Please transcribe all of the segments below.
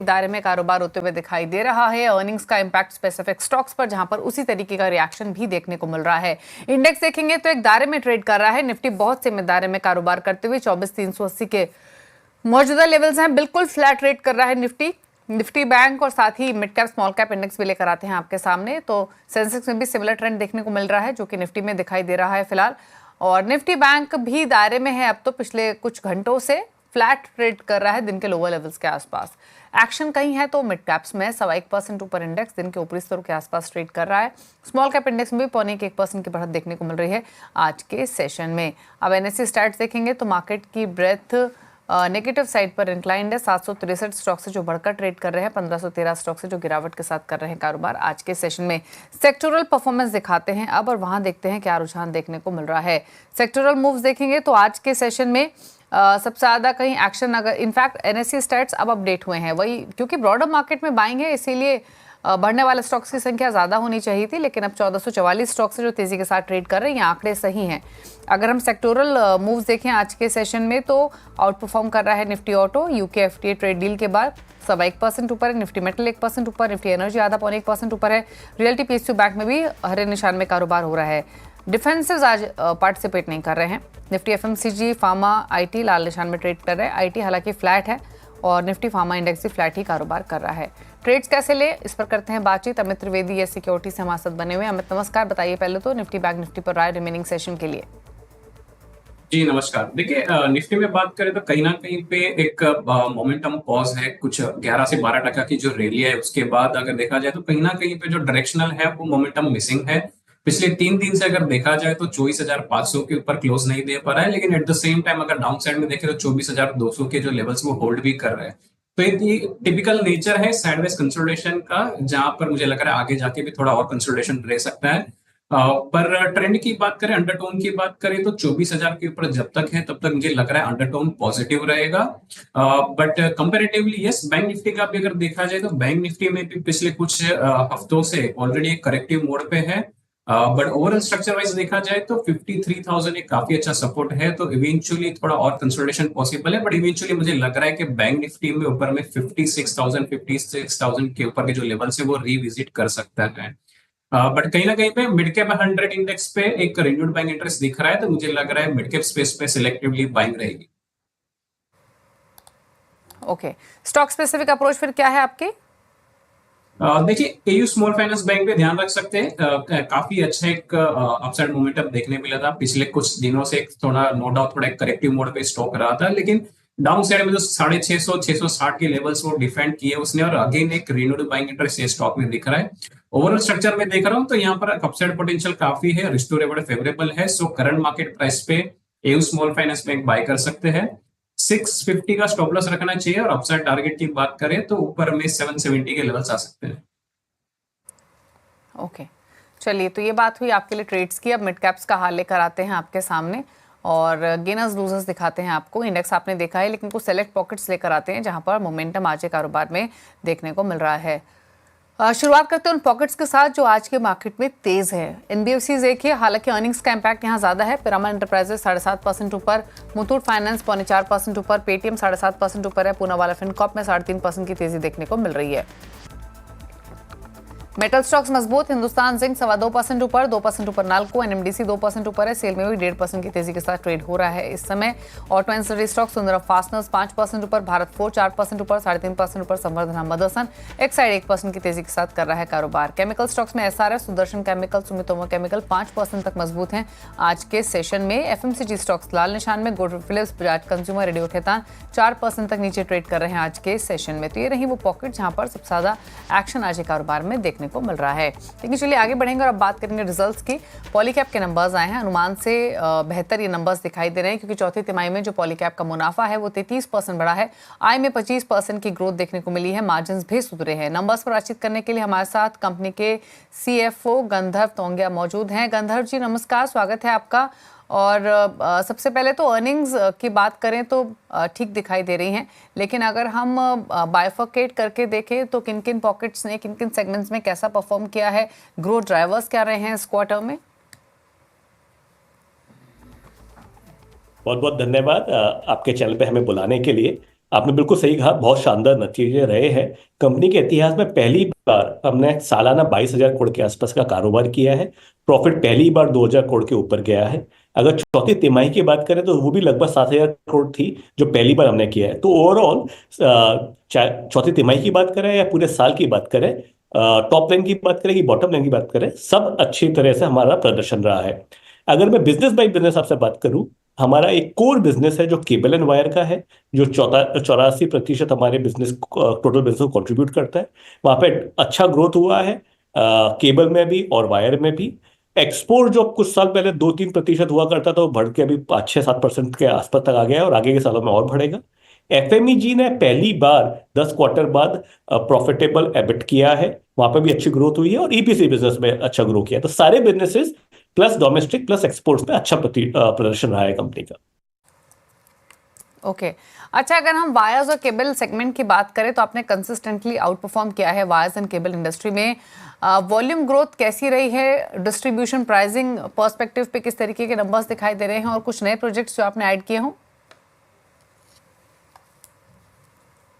दायरे में कारोबार होते हुए दिखाई दे रहा है। अर्निंग्स का इंपैक्ट स्पेसिफिक स्टॉक्स पर, जहां पर उसी तरीके का रिएक्शन भी देखने को मिल रहा है। इंडेक्स देखेंगे तो एक दायरे में ट्रेड कर रहा है। निफ्टी बहुत से दायरे में कारोबार करते हुए 24,380 के मौजूदा लेवल्स हैं, बिल्कुल फ्लैट रेट कर रहा है निफ्टी बैंक, और साथ ही mid cap small cap index भी लेकर आते हैं आपके सामने। तो सेंसेक्स में भी सिमिलर ट्रेंड देखने को मिल रहा है, जो कि निफ्टी में दिखाई दे रहा है फिलहाल। और निफ्टी बैंक भी दायरे में है, अब तो पिछले कुछ घंटों से फ्लैट ट्रेड कर रहा है दिन के लोअर लेवल्स के आसपास। एक्शन कहीं है तो मिड कैप्स में 1.25% ऊपर इंडेक्स दिन के ऊपरी स्तरों के आसपास ट्रेड कर रहा है। स्मॉल कैप इंडेक्स में भी 0.25% की बढ़त देखने को मिल रही है आज के सेशन में। अब एनएससी स्टैट्स देखेंगे तो मार्केट की ब्रेथ नेगेटिव साइड पर इंक्लाइंड है। 763 स्टॉक से जो बढ़कर ट्रेड कर रहे हैं, 1513 स्टॉक से जो गिरावट के साथ कर रहे हैं कारोबार आज के सेशन में। सेक्टोरल परफॉर्मेंस दिखाते हैं अब, और वहां देखते हैं क्या रुझान देखने को मिल रहा है। सेक्टोरल मूव्स देखेंगे तो आज के सेशन में सबसे ज्यादा कहीं एक्शन, अगर इनफैक्ट एनएससी स्टैट्स अब अपडेट हुए हैं, वही क्योंकि ब्रॉडर मार्केट में बाइंग है, इसीलिए बढ़ने वाले स्टॉक्स की संख्या ज्यादा होनी चाहिए थी, लेकिन अब 1444 स्टॉक्स से जो तेजी के साथ ट्रेड कर रहे हैं, ये आंकड़े सही हैं। अगर हम सेक्टोरल मूव्स देखें आज के सेशन में तो आउट परफॉर्म कर रहा है Nifty auto, UK FTA trade deal के बाद 1.25% ऊपर है। निफ्टी मेटल 1% ऊपर, निफ्टी एनर्जी आधा 0.1% ऊपर है। रियल्टी पीएसयू बैंक में भी हरे निशान में कारोबार हो रहा है। डिफेंसिव आज पार्टिसिपेट नहीं कर रहे हैं। निफ्टी एफएमसीजी, फार्मा, आईटी लाल निशान में ट्रेड कर रहे हैं। आईटी हालांकि फ्लैट है और निफ्टी फार्मा इंडेक्स भी फ्लैट ही कारोबार कर रहा है। ट्रेड्स कैसे ले, इस पर करते हैं बातचीत। अमित त्रिवेदी ये सिक्योरिटी से हमारे साथ बने हुए। अमित नमस्कार, बताइए पहले तो निफ्टी बैंक निफ्टी पर राय रिमेनिंग सेशन के लिए। जी नमस्कार। देखिए, निफ्टी में बात करें तो कहीं ना कहीं पे एक मोमेंटम पॉज है। कुछ 11 से 12% की जो रैली है, उसके बाद अगर देखा जाए तो कहीं ना कहीं पे जो डायरेक्शनल है वो मोमेंटम मिसिंग है। पिछले 3 दिन से अगर देखा जाए तो 24,500 के ऊपर क्लोज नहीं दे पा रहा है, लेकिन एट द सेम टाइम अगर डाउन साइड में देखें तो 24,200 के जो लेवल्स वो होल्ड भी कर रहे हैं। तो ये टिपिकल नेचर है साइडवेज कंसोलिडेशन का, जहां पर मुझे लग रहा है आगे जाके भी थोड़ा और कंसोलिडेशन रह सकता है। पर ट्रेंड की बात करें, अंडरटोन की बात करें तो 24,000 के ऊपर जब तक है तब तक मुझे लग रहा है अंडरटोन पॉजिटिव रहेगा। But comparatively yes, bank Nifty का भी अगर देखा जाए तो बैंक निफ्टी में भी पिछले कुछ हफ्तों से ऑलरेडी एक करेक्टिव मोड पे है। बट ओवरऑल स्ट्रक्चर वाइज देखा जाए तो 53,000 एक काफी अच्छा सपोर्ट है, तो इवेंचुअली थोड़ा और कंसोलिडेशन पॉसिबल है। बट इवेंचुअली मुझे लग रहा है कि बैंक निफ्टी में ऊपर में 56,000 के ऊपर के जो लेवल है वो रिविजिट कर सकता है। बट कहीं ना कहीं पे मिड कैप 100 इंडेक्स पे एक रिन्यूड बाइंग इंटरेस्ट दिख रहा है, तो मुझे लग रहा है मिड कैप स्पेस पे सिलेक्टिवली बाइंग रहेगी। ओके, स्टॉक स्पेसिफिक अप्रोच फिर क्या है आपके? देखिए, एयू स्मॉल फाइनेंस बैंक पे ध्यान रख सकते हैं। काफी अच्छा एक अपसाइड मोमेंटम देखने मिला था पिछले कुछ दिनों से। थोड़ा नो डाउट थोड़ा करेक्टिव मोड पे स्टॉक रहा था, लेकिन डाउन साइड में जो 650-660 के लेवल्स वो डिफेंड किए उसने, और अगेन एक रिन्यूड बाइंग इंटरेस्ट स्टॉक में दिख रहा है। ओवरऑल स्ट्रक्चर में देख रहा हूँ तो यहाँ पर अपसाइड पोटेंशियल काफी है, रिस्टोरेबल फेवरेबल है। सो करंट मार्केट प्राइस पे AU small finance bank buy कर सकते हैं। 650 का स्टॉप लॉस रखना चाहिए, और अपसाइड टारगेट की बात करें तो ऊपर में 770 के लेवल्स आ सकते हैं। ओके, चलिए, तो ये बात हुई आपके लिए ट्रेड्स की। अब मिड कैप्स का हाल लेकर आते हैं आपके सामने, और गेनर्स लूजर्स दिखाते हैं आपको। इंडेक्स आपने देखा है, लेकिन कुछ सेलेक्ट पॉकेट्स लेकर आते हैं जहां पर मोमेंटम आज के कारोबार में देखने को मिल रहा है। शुरुआत करते हैं उन पॉकेट्स के साथ जो आज के मार्केट में तेज है। एनबीएफसी देखिए, हालांकि अर्निंग्स का इंपैक्ट यहाँ ज्यादा है। पिरामल एंटरप्राइजेस 7.5% ऊपर, मुथूट फाइनेंस 4.25% ऊपर, पेटीएम 7.5% ऊपर है। पूनावाला फिनकॉर्प में 3.5% की तेजी देखने को मिल रही है। मेटल स्टॉक्स मजबूत, हिंदुस्तान जिंक 2.25% ऊपर, 2% ऊपर नाल्को, एनएमडीसी 2% ऊपर है। सेल में भी 1.5% की तेजी के साथ ट्रेड हो रहा है इस समय। Auto ancillary stock Sundaram fasteners 5% ऊपर, भारत फोर्ज 4% ऊपर, 3.5% ऊपर संवर्धना मदरसन एक्साइड 1% की तेजी के साथ कर रहा है कारोबार। केमिकल स्टॉक्स में SRF, Sudarshan chemical, Sumitomo chemical 5% तक मजबूत हैं आज के सेशन में। एफएमसीजी स्टॉक्स लाल निशान में, गोल्ड Phillips, Bajaj consumer, Radico Khaitan 4% तक नीचे ट्रेड कर रहे हैं आज के सेशन में। तो ये रही वो पॉकेट जहां पर सबसे ज्यादा एक्शन आज के कारोबार में देखने को मिल रहा है। लेकिन चलिए आगे बढ़ेंगे और अब बात करेंगे रिजल्ट्स की। पॉलीकैब के नंबर्स आए हैं, अनुमान से बेहतर ये नंबर्स दिखाई दे रहे हैं, क्योंकि चौथी तिमाही में जो पॉलीकैब का मुनाफा है वो 33% बढ़ा है। आय में 25% की ग्रोथ देखने को मिली है। मार्जिन भी सुधरे हैं। नंबर्स पर बातचीत करने के लिए हमारे साथ कंपनी के सीएफओ गंधर्व तोंगिया मौजूद हैं। गंधर्व जी नमस्कार, स्वागत है आपका। और सबसे पहले तो अर्निंग्स की बात करें तो ठीक दिखाई दे रही हैं, लेकिन अगर हम बाइफर्केट करके देखें तो किन किन पॉकेट्स ने, किन किन सेगमेंट्स में कैसा परफॉर्म किया है, ग्रोथ ड्राइवर्स क्या रहे हैं इस क्वार्टर में? बहुत बहुत धन्यवाद आपके चैनल पे हमें बुलाने के लिए। आपने बिल्कुल सही कहा, बहुत शानदार नतीजे रहे हैं। कंपनी के इतिहास में पहली बार हमने सालाना 22,000 करोड़ के आसपास का कारोबार किया है। प्रॉफिट पहली बार 2,000 करोड़ के ऊपर गया है। अगर चौथी तिमाही की बात करें तो वो भी लगभग 7,000 करोड़ थी, जो पहली बार हमने किया है। तो ओवरऑल चाहे चौथी तिमाही की बात करें या पूरे साल की बात करें, टॉप लाइन की बात करें कि बॉटम लाइन की बात करें, सब अच्छी तरह से हमारा प्रदर्शन रहा है। अगर मैं बिजनेस बाई बिजनेस आपसे बात करूं, हमारा एक कोर बिजनेस है जो केबल एंड वायर का है, जो 84% हमारे बिजनेस टोटल बिजनेस को कंट्रीब्यूट करता है। वहां पे अच्छा ग्रोथ हुआ है, केबल में भी और वायर में भी। एक्सपोर्ट जो कुछ साल पहले 2-3% हुआ करता था, वो बढ़ के अभी 5-6-7% के आसपास तक आ गया है और आगे के सालों में और बढ़ेगा। एफएमईजी ने पहली बार 10 क्वार्टर बाद प्रॉफिटेबल एबिट किया है, वहां पे भी अच्छी ग्रोथ हुई है, और ईपीसी बिजनेस में अच्छा ग्रो किया है। तो सारे businesses plus domestic plus exports में अच्छा प्रदर्शन रहा है कंपनी का। ओके। अच्छा, अगर हम वायर्स और केबल सेगमेंट की बात करें तो आपने कंसिस्टेंटली आउट परफॉर्म किया है वायर्स एंड केबल इंडस्ट्री में। वॉल्यूम ग्रोथ कैसी रही है? डिस्ट्रीब्यूशन प्राइसिंग पर्सपेक्टिव पे किस तरीके के नंबर्स दिखाई दे रहे हैं, और कुछ नए प्रोजेक्ट्स जो आपने ऐड किए हों?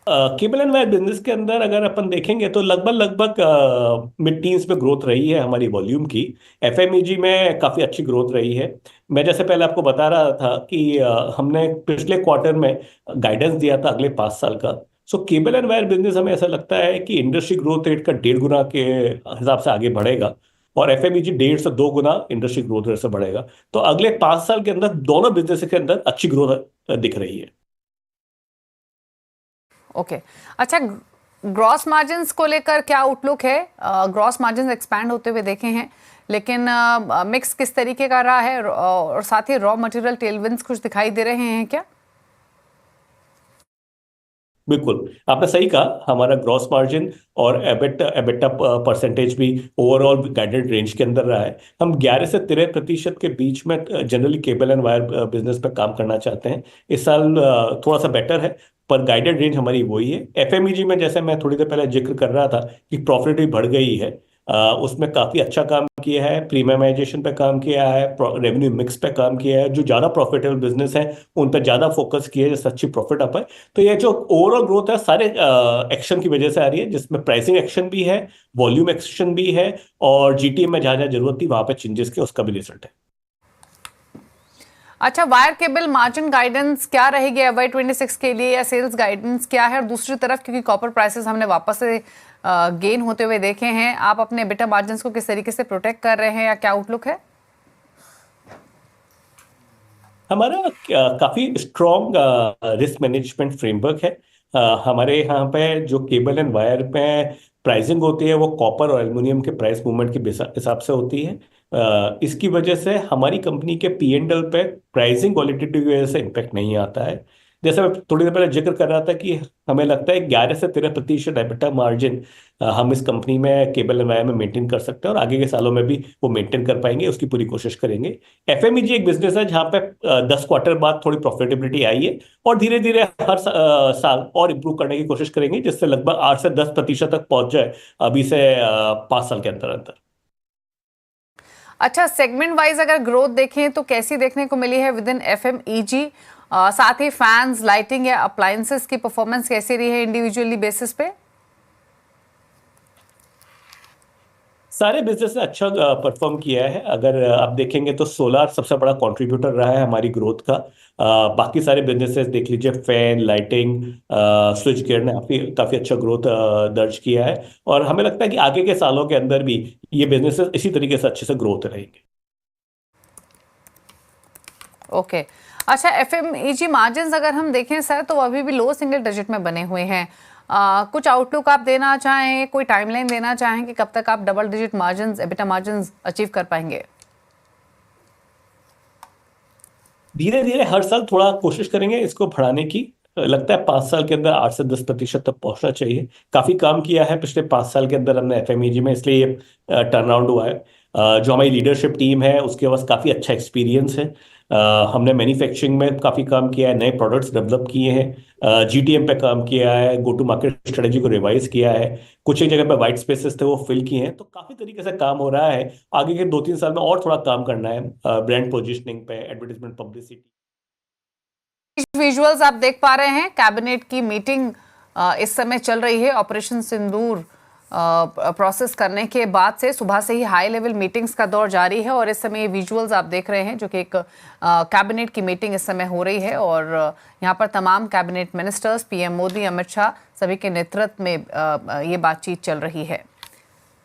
केबल एंड वायर बिजनेस के अंदर अगर अपन देखेंगे तो लगभग लगभग मिड टीन्स में ग्रोथ रही है हमारी वॉल्यूम की। एफएमईजी में काफ़ी अच्छी ग्रोथ रही है। मैं जैसे पहले आपको बता रहा था कि हमने पिछले क्वार्टर में गाइडेंस दिया था अगले 5 साल का। सो केबल एंड वायर बिजनेस हमें ऐसा लगता है कि इंडस्ट्री ग्रोथ रेट का 1.5 गुना के हिसाब से आगे बढ़ेगा, और एफएमईजी 1.5 से 2 गुना इंडस्ट्री ग्रोथ रेट से बढ़ेगा। तो अगले 5 साल के अंदर दोनों बिजनेस के अंदर अच्छी ग्रोथ दिख रही है। ओके। अच्छा, ग्रॉस मार्जिन्स को लेकर क्या आउटलुक है? ग्रॉस मार्जिन्स एक्सपैंड होते हुए देखे हैं, लेकिन मिक्स किस तरीके का रहा है, और साथ ही रॉ मटेरियल टेलविंड्स कुछ दिखाई दे रहे हैं क्या? बिल्कुल, आपने सही कहा। हमारा ग्रॉस मार्जिन और एबिटा परसेंटेज भी ओवरऑल गाइडेड रेंज के अंदर रहा है। हम 11 से 13% के बीच में generally cable and wire business पे काम करना चाहते हैं। इस साल थोड़ा सा बेटर है, पर गाइडेड रेंज हमारी वही है। एफएमईजी में जैसे मैं थोड़ी देर पहले जिक्र कर रहा था कि प्रॉफिट भी बढ़ गई है, उसमें काफ़ी अच्छा काम किया है, प्रीमियमाइजेशन पे काम किया है, रेवेन्यू मिक्स पे काम किया है। जो ज़्यादा प्रॉफिटेबल बिजनेस है उन पर ज़्यादा फोकस किया है, जिससे अच्छी प्रॉफिट आ पाए। तो ये जो ओवरऑल ग्रोथ है सारे एक्शन की वजह से आ रही है, जिसमें प्राइसिंग एक्शन भी है, वॉल्यूम एक्शन भी है, और जीटीएम में जहां जहां जरूरत थी वहां पे चेंजेस के उसका भी रिजल्ट है। अच्छा, वायर केबल मार्जिन गाइडेंस क्या रहेगी FY26 के लिए, या सेल्स गाइडेंस क्या है? और दूसरी तरफ, क्योंकि कॉपर प्राइसेस हमने वापस से गेन होते हुए देखे हैं, आप अपने EBITDA मार्जिन्स को किस तरीके से प्रोटेक्ट कर रहे हैं, या क्या आउटलुक है? हमारा काफी स्ट्रॉन्ग रिस्क मैनेजमेंट फ्रेमवर्क है। हमारे यहाँ पे जो केबल एंड वायर पे प्राइसिंग होती है वो कॉपर और एल्युमिनियम के प्राइस मूवमेंट के हिसाब से होती है। इसकी वजह से हमारी कंपनी के P&L पे प्राइसिंग वॉलेटिलिटी की वजह से इम्पेक्ट नहीं आता है। जैसे मैं थोड़ी देर पहले जिक्र कर रहा था कि हमें लगता है 11 से 13% एबिटा मार्जिन हम इस कंपनी में केबल एंड वायर में मेंटेन कर सकते हैं, और आगे के सालों में भी वो मेंटेन कर पाएंगे, उसकी पूरी कोशिश करेंगे। एफएमईजी एक बिजनेस है जहां पे 10 क्वार्टर बाद थोड़ी प्रॉफिटेबिलिटी आई है, और धीरे धीरे हर साल और इम्प्रूव करने की कोशिश करेंगे, जिससे लगभग 8 से 10% तक पहुंच जाए अभी से 5 साल के अंदर अंदर। अच्छा, सेगमेंट वाइज अगर ग्रोथ देखें तो कैसी देखने को मिली है विद इन FMEG? साथ ही फैंस, लाइटिंग या अप्लायंसेस की परफॉर्मेंस कैसी रही है इंडिविजुअली बेसिस पे? सारे बिजनेस ने अच्छा परफॉर्म किया है। अगर आप देखेंगे तो सोलार सबसे बड़ा कंट्रीब्यूटर रहा है हमारी ग्रोथ का। बाकी सारे बिजनेसेस देख लीजिए, फैन, लाइटिंग, स्विच गियर ने काफी काफी अच्छा ग्रोथ दर्ज किया है, और हमें लगता है कि आगे के सालों के अंदर भी ये बिजनेसेस इसी तरीके से अच्छे से ग्रोथ रहेंगे। ओके। अच्छा, FMEG मार्जिन्स अगर हम देखें सर, तो अभी भी लो सिंगल डिजिट में बने हुए हैं। कुछ आउटलुक आप देना चाहें, कोई टाइमलाइन देना चाहें कि कब तक आप double digit margins, EBITDA margins achieve कर पाएंगे? धीरे धीरे हर साल थोड़ा कोशिश करेंगे इसको बढ़ाने की। लगता है 5 साल के अंदर 8 से 10% तक पहुंचना चाहिए। काफी काम किया है पिछले 5 साल के अंदर हमने एफएमईजी में, इसलिए ये टर्न अराउंड हुआ है। जो हमारी लीडरशिप टीम है उसके पास काफी अच्छा एक्सपीरियंस है। हमने मैन्युफैक्चरिंग में काफी काम किया है, नए प्रोडक्ट्स डेवलप किए हैं, जीटीएम पे काम किया है, गो टू मार्केट स्ट्रेटेजी को रिवाइज किया है, कुछ एक जगह पे वाइट स्पेसेस थे वो फिल किए हैं। तो काफी तरीके से काम हो रहा है। आगे के 2-3 साल में और थोड़ा काम करना है ब्रांड पोजिशनिंग पे, एडवर्टाइजमेंट, पब्लिसिटी। विजुअल्स आप देख पा रहे हैं, कैबिनेट की मीटिंग इस समय चल रही है। ऑपरेशन सिंदूर प्रोसेस करने के बाद से सुबह से ही हाई लेवल मीटिंग्स का दौर जारी है और इस समय ये विजुअल्स आप देख रहे हैं जो कि एक कैबिनेट की मीटिंग इस समय हो रही है और यहाँ पर तमाम cabinet ministers, PM Modi, Amit Shah सभी के नेतृत्व में ये बातचीत चल रही है।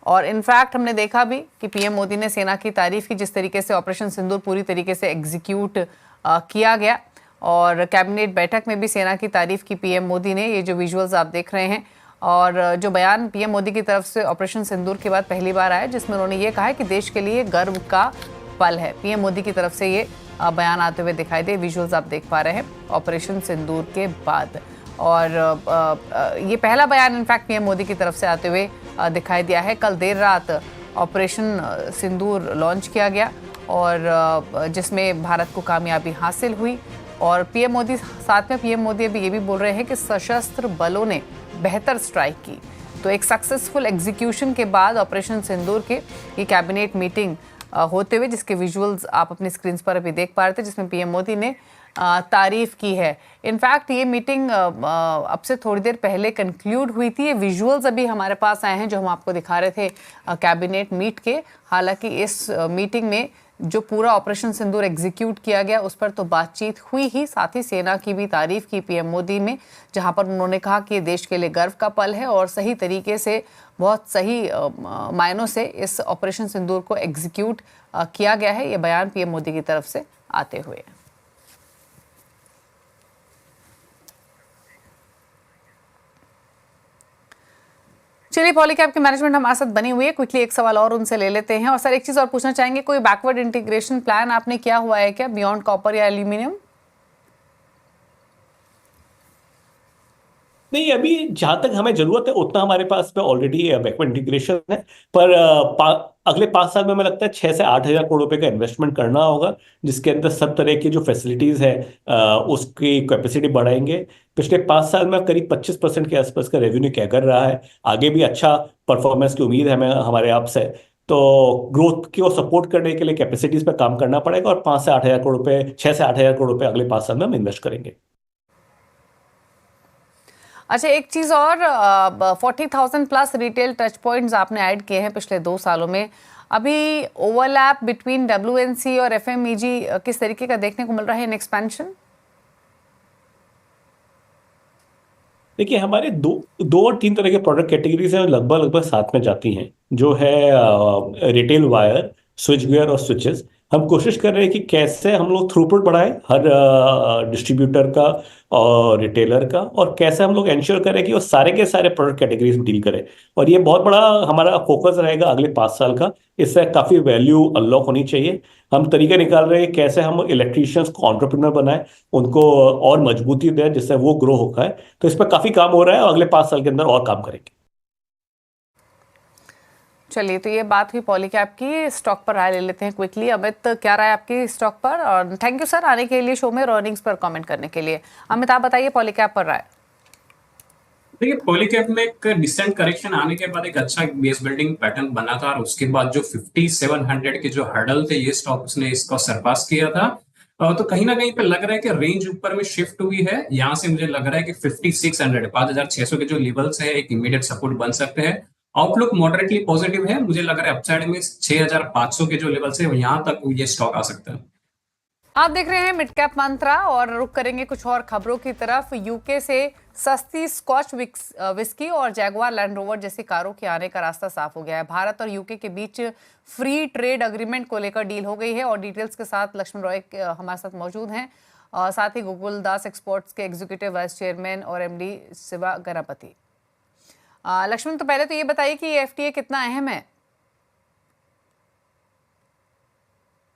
और इनफैक्ट हमने देखा भी कि पीएम मोदी ने सेना की तारीफ की, जिस तरीके से ऑपरेशन सिंदूर पूरी तरीके से एग्जीक्यूट किया गया और कैबिनेट बैठक में भी सेना की तारीफ की पीएम मोदी ने। ये जो विजुअल्स आप देख रहे हैं और जो बयान पीएम मोदी की तरफ से ऑपरेशन सिंदूर के बाद पहली बार आया, जिसमें उन्होंने ये कहा है कि देश के लिए गर्व का पल है। पीएम मोदी की तरफ से ये बयान आते हुए दिखाई दे। विजुअल्स आप देख पा रहे हैं ऑपरेशन सिंदूर के बाद और ये पहला बयान इनफैक्ट पीएम मोदी की तरफ से आते हुए दिखाई दिया है। कल देर रात ऑपरेशन सिंदूर लॉन्च किया गया और जिसमें भारत को कामयाबी हासिल हुई और पीएम मोदी, साथ में पीएम मोदी अभी ये भी बोल रहे हैं कि सशस्त्र बलों ने बेहतर स्ट्राइक की। तो एक सक्सेसफुल एग्जीक्यूशन के बाद ऑपरेशन सिंदूर के ये कैबिनेट मीटिंग होते हुए, जिसके विजुअल्स आप अपनी स्क्रीन पर अभी देख पा रहे थे, जिसमें पीएम मोदी ने तारीफ की है। इनफैक्ट ये मीटिंग अब से थोड़ी देर पहले कंक्लूड हुई थी। ये विजुअल्स अभी हमारे पास आए हैं जो हम आपको दिखा रहे थे कैबिनेट मीट के। हालांकि इस मीटिंग में जो पूरा ऑपरेशन सिंदूर एग्जीक्यूट किया गया उस पर तो बातचीत हुई ही, साथ ही सेना की भी तारीफ की पीएम मोदी में, जहां पर उन्होंने कहा कि ये देश के लिए गर्व का पल है और सही तरीके से, बहुत सही मायनों से इस ऑपरेशन सिंदूर को एग्जीक्यूट किया गया है। ये बयान पीएम मोदी की तरफ से आते हुए। चलिए, पॉलीकैब की मैनेजमेंट हमारे साथ बनी हुई है। क्विकली एक सवाल और उनसे ले लेते हैं। और सर एक चीज और पूछना चाहेंगे, कोई बैकवर्ड इंटीग्रेशन प्लान आपने किया हुआ है क्या बियॉन्ड कॉपर या एल्यूमिनियम? नहीं, अभी जहां तक हमें जरूरत है उतना हमारे पास में ऑलरेडी बैकवर्ड इंटीग्रेशन है। पर अगले 5 साल में हमें लगता है 6 से 8 हज़ार करोड़ रुपए का इन्वेस्टमेंट करना होगा, जिसके अंदर सब तरह की जो फैसिलिटीज है उसकी कैपेसिटी बढ़ाएंगे। पिछले 5 साल में करीब 25% के आसपास का रेवेन्यू क्या कर रहा है। आगे भी अच्छा परफॉर्मेंस की उम्मीद है हमें हमारे आप से। तो ग्रोथ को सपोर्ट करने के लिए कैपेसिटीज पर काम करना पड़ेगा और 5 से 8 हज़ार करोड़ रुपए, 6 से 8 हज़ार करोड़ रुपए अगले 5 साल में हम इन्वेस्ट करेंगे। अच्छा, एक चीज और, 40,000 प्लस रिटेल टच पॉइंट्स आपने ऐड किए हैं पिछले 2 सालों में। अभी ओवरलैप बिटवीन WNC और FMEG किस तरीके का देखने को मिल रहा है इन एक्सपेंशन? देखिए, हमारे दो और तीन तरह के प्रोडक्ट कैटेगरीज हैं, लगभग साथ में जाती हैं, जो है रिटेल वायर, स्विच गियर और स्विचेस। हम कोशिश कर रहे हैं कि कैसे हम लोग थ्रूपुट बढ़ाएं हर डिस्ट्रीब्यूटर का और रिटेलर का, और कैसे हम लोग इंश्योर करें कि वो सारे के सारे प्रोडक्ट कैटेगरीज में डील करें। और ये बहुत बड़ा हमारा फोकस रहेगा अगले 5 साल का। इससे काफ़ी वैल्यू अनलॉक होनी चाहिए। हम तरीके निकाल रहे हैं कैसे हम इलेक्ट्रीशियंस को एंटरप्रेन्योर बनाएं, उनको और मजबूती दें जिससे वो ग्रो हो पाए। तो इस पर काफ़ी काम हो रहा है और अगले 5 साल के अंदर और काम करेंगे। चलिए, तो ये बात हुई पॉलीकैब की। स्टॉक पर राय ले लेते हैं क्विकली। अमित, क्या राय आपकी स्टॉक पर? और थैंक यू सर आने के लिए शो में और अर्निंग्स पर कमेंट करने के लिए। अमित, आप बताइए पॉलीकैब पर राय। देखिए, पॉलीकैब में एक डिसेंट करेक्शन आने के बाद एक अच्छा बेस बिल्डिंग पैटर्न बना था और उसके बाद जो 5700 के जो हर्डल थे, ये स्टॉक उसने इसको सरपास किया था। तो कहीं ना कहीं पे लग रहा है कि रेंज ऊपर में शिफ्ट हुई है। यहाँ से मुझे लग रहा है कि 5600, 5600 के जो लेवल्स है एक इमीडिएट सपोर्ट बन सकते हैं। आउटलुक मॉडरेटली पॉजिटिव है। मुझे लग रहा है अपसाइड में 6500 के जो लेवल्स है यहाँ तक ये स्टॉक आ सकता है। आप देख रहे हैं मिड कैप मंत्रा और रुक करेंगे कुछ और खबरों की तरफ। यूके से सस्ती स्कॉच विस्की और जैगुआर लैंड रोवर जैसी कारों के आने का रास्ता साफ हो गया है। भारत और यूके के बीच फ्री ट्रेड अग्रीमेंट को लेकर डील हो गई है और डिटेल्स के साथ लक्ष्मण रॉय हमारे साथ मौजूद हैं और साथ ही गोकुल दास एक्सपोर्ट्स के एग्जीक्यूटिव वाइस चेयरमैन और MD शिवा गणपति। लक्ष्मण, तो पहले तो ये बताइए कि ये FTA कितना अहम है?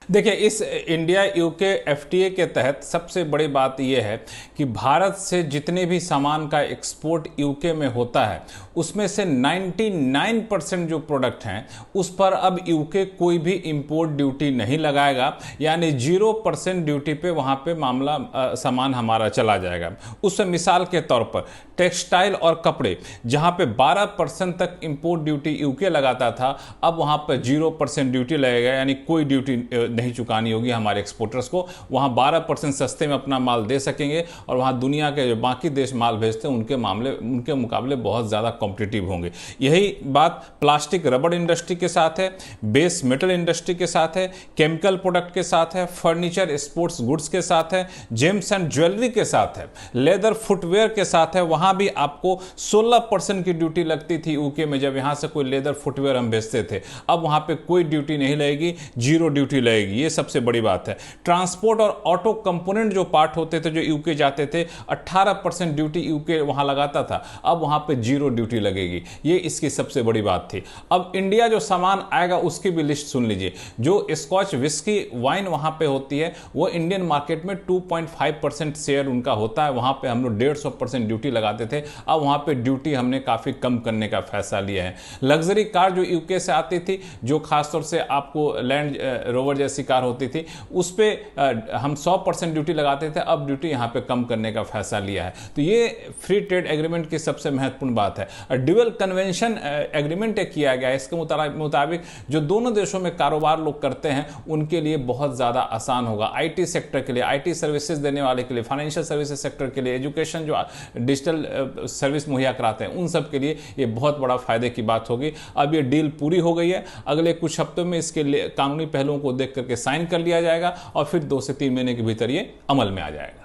देखिए, इस इंडिया यूके FTA के तहत सबसे बड़ी बात यह है कि भारत से जितने भी सामान का एक्सपोर्ट यूके में होता है उसमें से 99% जो प्रोडक्ट हैं उस पर अब यूके कोई भी इंपोर्ट ड्यूटी नहीं लगाएगा, यानी 0% ड्यूटी पे वहाँ पे मामला सामान हमारा चला जाएगा। उस मिसाल के तौर पर टेक्सटाइल और कपड़े, जहां पे 12% तक इंपोर्ट ड्यूटी यूके लगाता था, अब वहां पर 0% ड्यूटी लगेगा, यानी कोई ड्यूटी नहीं चुकानी होगी हमारे एक्सपोर्टर्स को। वहां 12% सस्ते में अपना माल दे सकेंगे और वहां दुनिया के जो बाकी देश माल भेजते हैं उनके मुकाबले बहुत ज़्यादा कॉम्पिटिटिव होंगे। यही बात प्लास्टिक रबड़ इंडस्ट्री के साथ है, बेस मेटल इंडस्ट्री के साथ है, केमिकल प्रोडक्ट के साथ है, फर्नीचर स्पोर्ट्स गुड्स के साथ है, जेम्स एंड ज्वेलरी के साथ है, लेदर फुटवेयर के साथ है। वहां भी आपको 16% की ड्यूटी लगती थी यूके में जब यहां से कोई लेदर फुटवेयर हम भेजते थे। अब वहां पे कोई ड्यूटी नहीं लगेगी, 0 ड्यूटी लगेगी। ये सबसे बड़ी बात है। ट्रांसपोर्ट और ऑटो कंपोनेंट जो पार्ट होते थे जो यूके जाते थे, 18% ड्यूटी यूके वहां लगाता था, अब वहां पे 0 ड्यूटी लगेगी। ये इसकी सबसे बड़ी बात थी। अब इंडिया जो सामान आएगा उसकी भी लिस्ट सुन लीजिए। जो स्कॉच विस्की वाइन वहां पे होती है वो इंडियन मार्केट में 2.5% शेयर उनका होता है। वहां पे हम लोग 150% ड्यूटी लगाते थे, अब वहां पे ड्यूटी हमने काफी कम करने का फैसला लिया है। लग्जरी कार जो यूके से आती थी, जो खासतौर से आपको लैंड रोवर जैसी कार होती थी, उस पर हम 100% ड्यूटी लगाते थे, अब ड्यूटी यहाँ पे कम करने का फैसला लिया है। तो ये फ्री ट्रेड एग्रीमेंट की सबसे महत्वपूर्ण बात है। ड्यूअल कन्वेंशन एग्रीमेंट किया गया है। इसके मुताबिक जो दोनों देशों में कारोबार लोग करते हैं उनके लिए बहुत ज़्यादा आसान होगा। आईटी सेक्टर के लिए, आईटी सर्विसेज देने वाले के लिए, फाइनेंशियल सर्विसेज सेक्टर के लिए, एजुकेशन जो डिजिटल सर्विस मुहैया कराते हैं उन सब के लिए ये बहुत बड़ा फायदे की बात होगी। अब ये डील पूरी हो गई है, अगले कुछ हफ्तों में इसके लिए कानूनी पहलुओं को देख करके साइन कर लिया जाएगा और फिर 2 से 3 महीने के भीतर ये अमल में आ जाएगा।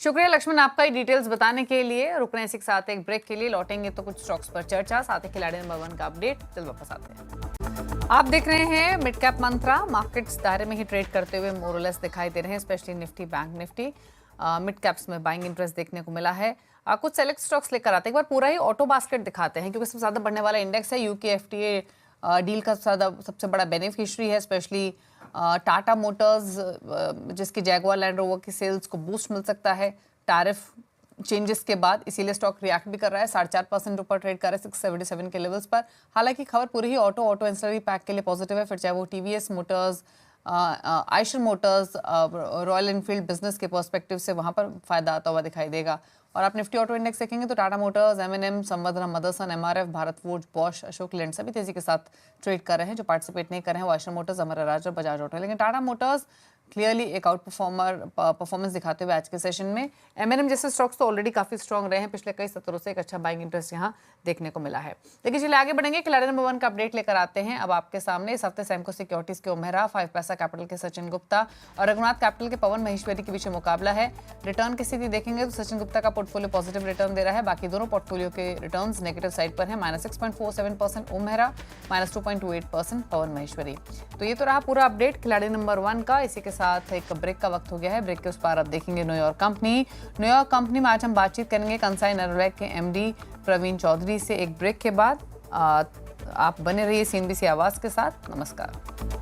शुक्रिया लक्ष्मण आपका ये डिटेल्स बताने के लिए। रुकने इसी के साथ एक ब्रेक के लिए, लौटेंगे तो कुछ स्टॉक्स पर चर्चा, साथ ही खिलाड़ी नंबर 1 का अपडेट। जल्द वापस आते हैं। आप देख रहे हैं मिड कैप मंत्रा। मार्केट्स दायरे में ही ट्रेड करते हुए मोरलेस दिखाई दे रहे हैं, specially Nifty, bank Nifty. Mid caps में बाइंग इंटरेस्ट देखने को मिला है। कुछ सेलेक्ट स्टॉक्स लेकर आते हैं। एक बार पूरा ही ऑटो बास्केट दिखाते हैं क्योंकि सबसे ज्यादा बढ़ने वाला इंडेक्स है। यूके एफटीए डील का सबसे बड़ा बेनिफिशियरी है, स्पेशली टाटा मोटर्स, जिसकी जैगुआर लैंड रोवर की सेल्स को बूस्ट मिल सकता है टैरिफ चेंजेस के बाद, इसीलिए स्टॉक रिएक्ट भी कर रहा है। 4.5% ऊपर ट्रेड कर रहा है 677 के लेवल्स पर। हालांकि खबर पूरी ही ऑटो एंसिलरी पैक के लिए पॉजिटिव है, फिर चाहे वो TVS Motors, Eicher Motors, royal Enfield business के पर्सपेक्टिव से वहां पर फायदा आता हुआ दिखाई देगा। और आप निफ्टी ऑटो इंडेक्स देखेंगे तो Tata Motors, MNM, Sambandam, Motherson, MRF, Bharat forge, Bosch, Ashok Leyland सभी तेजी के साथ ट्रेड कर रहे हैं। जो पार्टिसिपेट नहीं कर रहे हैं वो आयशर मोटर्स, अमर राज और बजाज ऑटो। लेकिन टाटा मोटर्स क्लियरली एक आउट परफॉर्मेंस दिखाते हुए आज के सेशन में। एमएनएम जैसे स्टॉक्स तो ऑलरेडी काफी स्ट्रांग रहे हैं पिछले कई सत्रों से, एक अच्छा बाइंग इंटरेस्ट यहाँ देखने को मिला है। लेकिन चलिए आगे बढ़ेंगे, खिलाड़ी नंबर 1 का अपडेट लेकर आते हैं अब आपके सामने। इस हफ्ते सैमको सिक्योरिटीज के उमेरा, 5 पैसा कैपिटल के सचिन गुप्ता और रघुनाथ कैपिटल के पवन महेश्वरी के बीच मुकाबला है। रिटर्न की स्थिति देखेंगे तो सचिन गुप्ता का पोर्टफोलियो पॉजिटिव रिटर्न दे रहा है, बाकी दोनों पोर्टफोलियो के रिटर्न्स नेगेटिव साइड पर है। -6.47% उमेरा, -2.28% पवन महेश्वरी। तो ये तो रहा पूरा अपडेट खिलाड़ी नंबर 1 का। इसी के साथ एक ब्रेक का वक्त हो गया है। ब्रेक के उस पार अब देखेंगे न्यूयॉर्क कंपनी में आज हम बातचीत करेंगे कंसाई नेरोलैक के एमडी प्रवीण चौधरी से एक ब्रेक के बाद। आप बने रहिए CNBC आवाज के साथ। नमस्कार।